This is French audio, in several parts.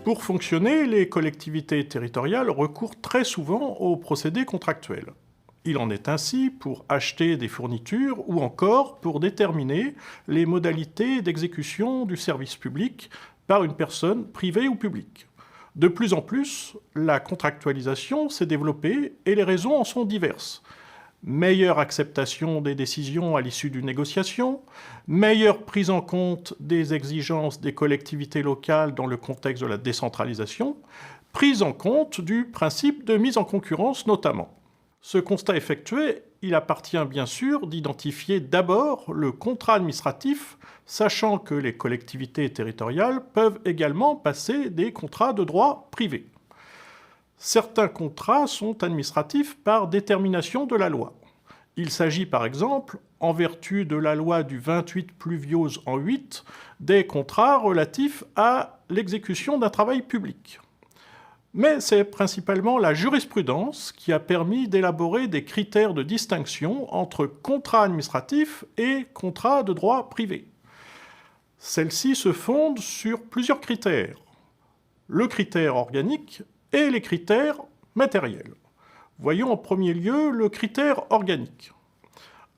Pour fonctionner, les collectivités territoriales recourent très souvent aux procédés contractuels. Il en est ainsi pour acheter des fournitures ou encore pour déterminer les modalités d'exécution du service public par une personne privée ou publique. De plus en plus, la contractualisation s'est développée et les raisons en sont diverses. Meilleure acceptation des décisions à l'issue d'une négociation, meilleure prise en compte des exigences des collectivités locales dans le contexte de la décentralisation, prise en compte du principe de mise en concurrence notamment. Ce constat effectué, il appartient bien sûr d'identifier d'abord le contrat administratif, sachant que les collectivités territoriales peuvent également passer des contrats de droit privé. Certains contrats sont administratifs par détermination de la loi. Il s'agit par exemple, en vertu de la loi du 28 pluviose en 8, des contrats relatifs à l'exécution d'un travail public. Mais c'est principalement la jurisprudence qui a permis d'élaborer des critères de distinction entre contrats administratifs et contrats de droit privé. Celles-ci se fondent sur plusieurs critères. Le critère organique et les critères matériels. Voyons en premier lieu le critère organique.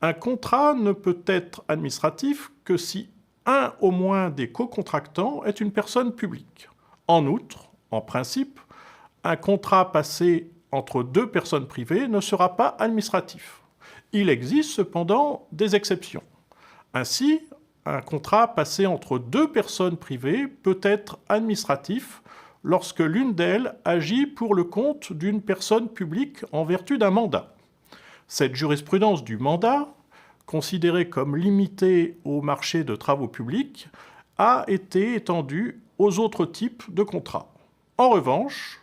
Un contrat ne peut être administratif que si un au moins des co-contractants est une personne publique. En outre, en principe, un contrat passé entre deux personnes privées ne sera pas administratif. Il existe cependant des exceptions. Ainsi, un contrat passé entre deux personnes privées peut être administratif lorsque l'une d'elles agit pour le compte d'une personne publique en vertu d'un mandat. Cette jurisprudence du mandat, considérée comme limitée au marché de travaux publics, a été étendue aux autres types de contrats. En revanche,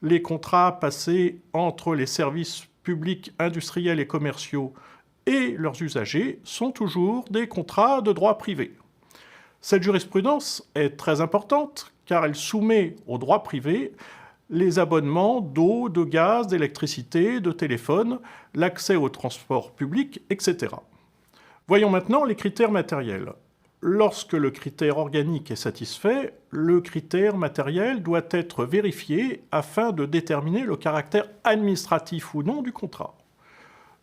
les contrats passés entre les services publics industriels et commerciaux et leurs usagers sont toujours des contrats de droit privé. Cette jurisprudence est très importante car elle soumet au droit privé les abonnements d'eau, de gaz, d'électricité, de téléphone, l'accès au transport public, etc. Voyons maintenant les critères matériels. Lorsque le critère organique est satisfait, le critère matériel doit être vérifié afin de déterminer le caractère administratif ou non du contrat.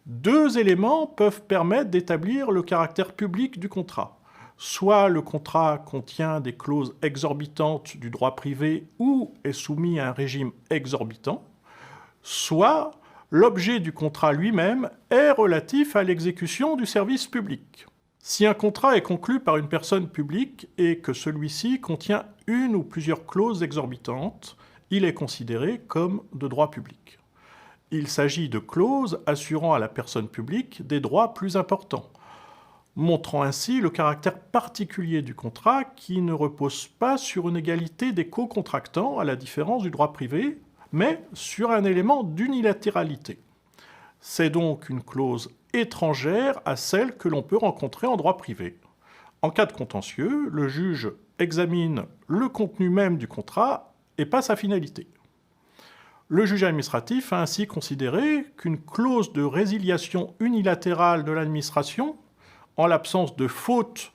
Deux éléments peuvent permettre d'établir le caractère public du contrat. Soit le contrat contient des clauses exorbitantes du droit privé ou est soumis à un régime exorbitant, soit l'objet du contrat lui-même est relatif à l'exécution du service public. Si un contrat est conclu par une personne publique et que celui-ci contient une ou plusieurs clauses exorbitantes, il est considéré comme de droit public. Il s'agit de clauses assurant à la personne publique des droits plus importants, montrant ainsi le caractère particulier du contrat qui ne repose pas sur une égalité des co-contractants à la différence du droit privé, mais sur un élément d'unilatéralité. C'est donc une clause étrangère à celle que l'on peut rencontrer en droit privé. En cas de contentieux, le juge examine le contenu même du contrat et pas sa finalité. Le juge administratif a ainsi considéré qu'une clause de résiliation unilatérale de l'administration, en l'absence de faute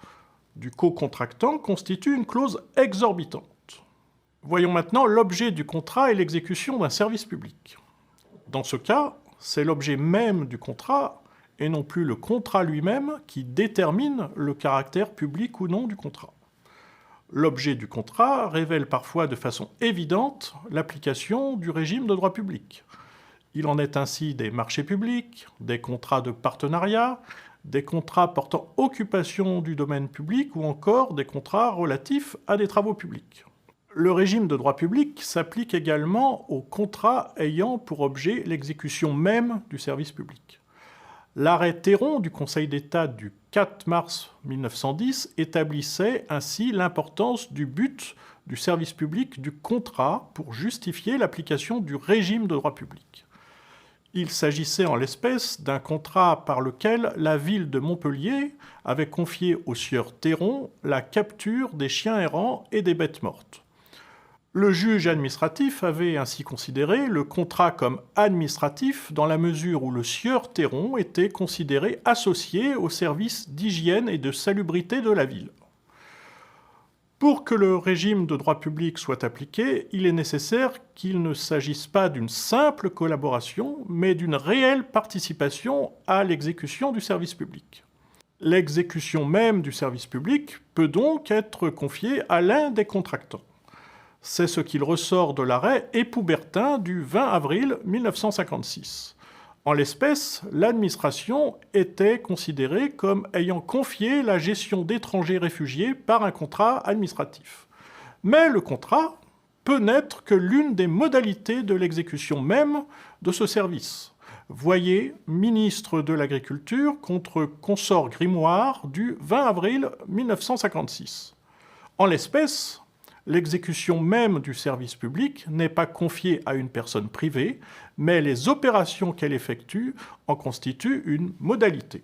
du co-contractant, constitue une clause exorbitante. Voyons maintenant l'objet du contrat et l'exécution d'un service public. Dans ce cas, c'est l'objet même du contrat et non plus le contrat lui-même qui détermine le caractère public ou non du contrat. L'objet du contrat révèle parfois de façon évidente l'application du régime de droit public. Il en est ainsi des marchés publics, des contrats de partenariat, des contrats portant occupation du domaine public ou encore des contrats relatifs à des travaux publics. Le régime de droit public s'applique également aux contrats ayant pour objet l'exécution même du service public. L'arrêt Théron du Conseil d'État du 4 mars 1910 établissait ainsi l'importance du but du service public du contrat pour justifier l'application du régime de droit public. Il s'agissait en l'espèce d'un contrat par lequel la ville de Montpellier avait confié au sieur Théron la capture des chiens errants et des bêtes mortes. Le juge administratif avait ainsi considéré le contrat comme administratif dans la mesure où le sieur Théron était considéré associé au service d'hygiène et de salubrité de la ville. Pour que le régime de droit public soit appliqué, il est nécessaire qu'il ne s'agisse pas d'une simple collaboration, mais d'une réelle participation à l'exécution du service public. L'exécution même du service public peut donc être confiée à l'un des contractants. C'est ce qu'il ressort de l'arrêt Époubertin du 20 avril 1956. En l'espèce, l'administration était considérée comme ayant confié la gestion d'étrangers réfugiés par un contrat administratif. Mais le contrat peut n'être que l'une des modalités de l'exécution même de ce service. Voyez Ministre de l'Agriculture contre Consort Grimoire du 20 avril 1956. En l'espèce, l'exécution même du service public n'est pas confiée à une personne privée, mais les opérations qu'elle effectue en constituent une modalité.